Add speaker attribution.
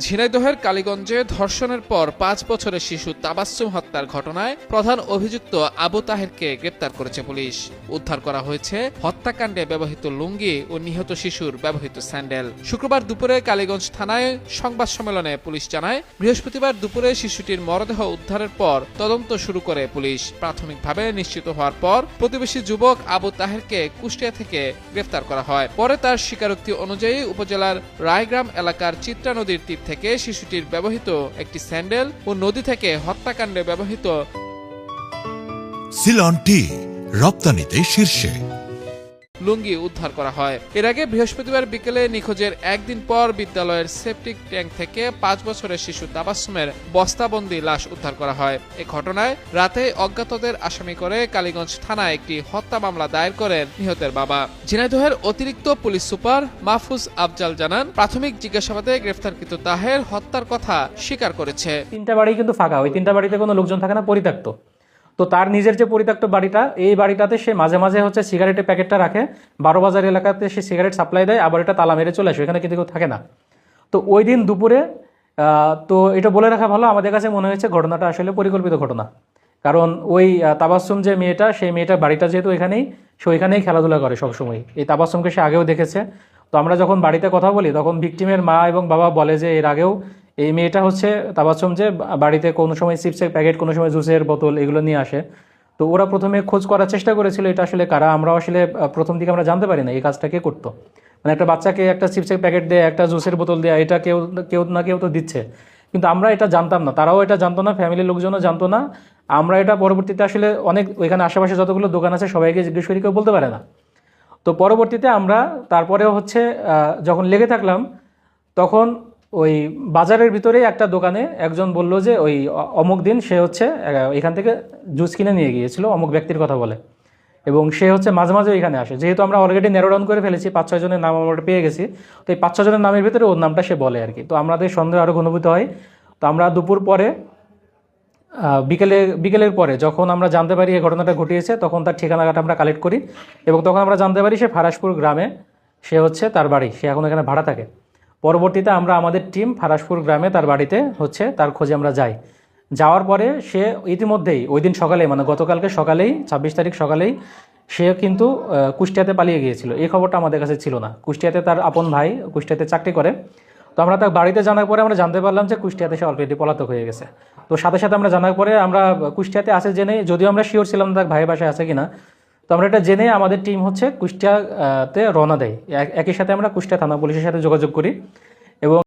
Speaker 1: ঝিনাইদহের কালীগঞ্জে ধর্ষণের পর ৫ বছরের শিশু তাবাসসুম হত্যার ঘটনায় প্রধান অভিযুক্ত আবু তাহেরকে গ্রেপ্তার করেছে পুলিশ। উদ্ধার করা হয়েছে হত্যাকাণ্ডে ব্যবহৃত লুঙ্গি ও নিহত শিশুর ব্যবহৃত স্যান্ডেল। শুক্রবার দুপুরে কালীগঞ্জ থানায় সংবাদ সম্মেলনে পুলিশ জানায়, বৃহস্পতিবার দুপুরে শিশুটির মরদেহ উদ্ধারের পর তদন্ত শুরু করে পুলিশ। প্রাথমিকভাবে নিশ্চিত হওয়ার পর প্রতিবেশী যুবক আবু তাহেরকে কুষ্টিয়া থেকে গ্রেফতার করা হয়। পরে তার স্বীকারোক্তি অনুযায়ী উপজেলার রায়গ্রাম এলাকার চিত্রা নদীর তীর থেকে শিশুটির ব্যবহৃত একটি স্যান্ডেল ও নদী থেকে হত্যাকাণ্ডে ব্যবহৃত
Speaker 2: সিলন টি রপ্তানিতে শীর্ষে
Speaker 1: লুঙ্গি উদ্ধার করা হয়। এর আগে বৃহস্পতিবার বিকেলে নিখোঁজের একদিন পর বিদ্যালয়ের সেপটিক ট্যাঙ্ক থেকে ৫ বছরের শিশু তাবাসসুমের বস্তাবন্দি লাশ উদ্ধার করা হয়। এ ঘটনায় রাতে অজ্ঞাতদের আসামি করে কালীগঞ্জ থানায় একটি হত্যা মামলা দায়ের করেন নিহতের বাবা। ঝিনাইদহের অতিরিক্ত পুলিশ সুপার মাহফুজ আফজাল জানান, প্রাথমিক জিজ্ঞাসাবাদে গ্রেফতারকৃত তাহের হত্যার কথা স্বীকার করেছে।
Speaker 3: 3টা বাড়ি কিন্তু ফাঁকা, ওই 3টা বাড়িতে কোনো লোকজন থাকে না, পরিত্যক্ত। তো তার নিজের যে পরিত্যক্ত বাড়িটা, এই বাড়িটাতে সে মাঝে মাঝে হচ্ছে সিগারেটের প্যাকেটটা রাখে, 12 বাজার এলাকাতে সে সিগারেট সাপ্লাই দেয়, আবার এটা তালা মেরে চলে আসে, এখানে কিন্তু কেউ থাকে না। তো ওই দিন দুপুরে তো এটা বলে রাখা ভালো, আমাদের কাছে মনে হয়েছে ঘটনাটা আসলে পরিকল্পিত ঘটনা। কারণ ওই তাবাসসুম যে মেয়েটা, সেই মেয়েটার বাড়িটা যেহেতু এখানেই, সে ওইখানেই খেলাধুলা করে সবসময়। এই তাবাসসুমকে সে আগেও দেখেছে। তো আমরা যখন বাড়িতে কথা বলি তখন ভিকটিমের মা এবং বাবা বলে যে এর আগেও এই মেয়েটা হচ্ছে তাবাসসুম যে বাড়িতে কোনো সময় চিপসের প্যাকেট, কোনো সময় জুসের বোতল এগুলো নিয়ে আসে। তো ওরা প্রথমে খোঁজ করার চেষ্টা করেছিল এটা আসলে কারা। আমরা আসলে প্রথম দিকে আমরা জানতে পারি না এই কাজটা কে করতো। মানে একটা বাচ্চাকে একটা চিপসের প্যাকেট দেয়, একটা জুসের বোতল দেয়, এটা কেউ কেউ না কেউ তো দিচ্ছে, কিন্তু আমরা এটা জানতাম না, তারাও এটা জানতো না, ফ্যামিলির লোকজনও জানতো না। আমরা এটা পরবর্তীতে আসলে অনেক ওইখানে আশেপাশে যতগুলো দোকান আছে সবাইকে জিজ্ঞেস করি, কেউ বলতে পারে না। তো পরবর্তীতে আমরা তারপরেও হচ্ছে যখন লেগে থাকলাম, তখন ওই বাজারের ভিতরেই একটা দোকানে একজন বলল যে ওই অমুক দিন সে হচ্ছে এখান থেকে জুস কিনে নিয়ে গিয়েছিল, অমুক ব্যক্তির কথা বলে, এবং সে হচ্ছে মাঝে মাঝে এখানে আসে। যেহেতু আমরা অলরেডি ন্যারো ডাউন করে ফেলেছি, 5-6 জনের নাম আমরা পেয়ে গেছি, তো এই 5-6 জনের নামের ভিতরে ওর নামটা সে বলে আর কি। তো আমাদের সন্দেহ আরও ঘনীভূত হয়। তো আমরা দুপুর পরে বিকেলের পরে যখন আমরা জানতে পারি এই ঘটনাটা ঘটিয়েছে, তখন তার ঠিকানাটা আমরা কালেক্ট করি, এবং তখন আমরা জানতে পারি সে ফারাসপুর গ্রামে, সে হচ্ছে তার বাড়ি, সে এখন এখানে ভাড়া থাকে। পরবর্তীতে আমরা আমাদের টিম ফারাসপুর গ্রামে তার বাড়িতে হচ্ছে তার খোঁজে আমরা যাই। যাওয়ার পরে সে ইতিমধ্যেই ওই দিন সকালেই, মানে গতকালকে সকালেই, 26 তারিখ সকালেই সে কিন্তু কুষ্টিয়াতে পালিয়ে গিয়েছিল। এই খবরটা আমাদের কাছে ছিল না। কুষ্টিয়াতে তার আপন ভাই কুষ্টিয়াতে চাকরি করে। তো আমরা তার বাড়িতে জানার পরে আমরা জানতে পারলাম যে কুষ্টিয়াতে সে অলরেডি পলাতক হয়ে গেছে। তো সাথে সাথে আমরা জানার পরে আমরা কুষ্টিয়াতে আছে জেনে, যদিও আমরা শিওর ছিলাম তার ভাইয়ের বাসায় আছে কিনা, তো আমরা এটা জেনে আমাদের টিম হচ্ছে কুষ্টিয়াতে রওনা দেয়। একই সাথে আমরা কুষ্টিয়া থানা পুলিশের সাথে যোগাযোগ করি এবং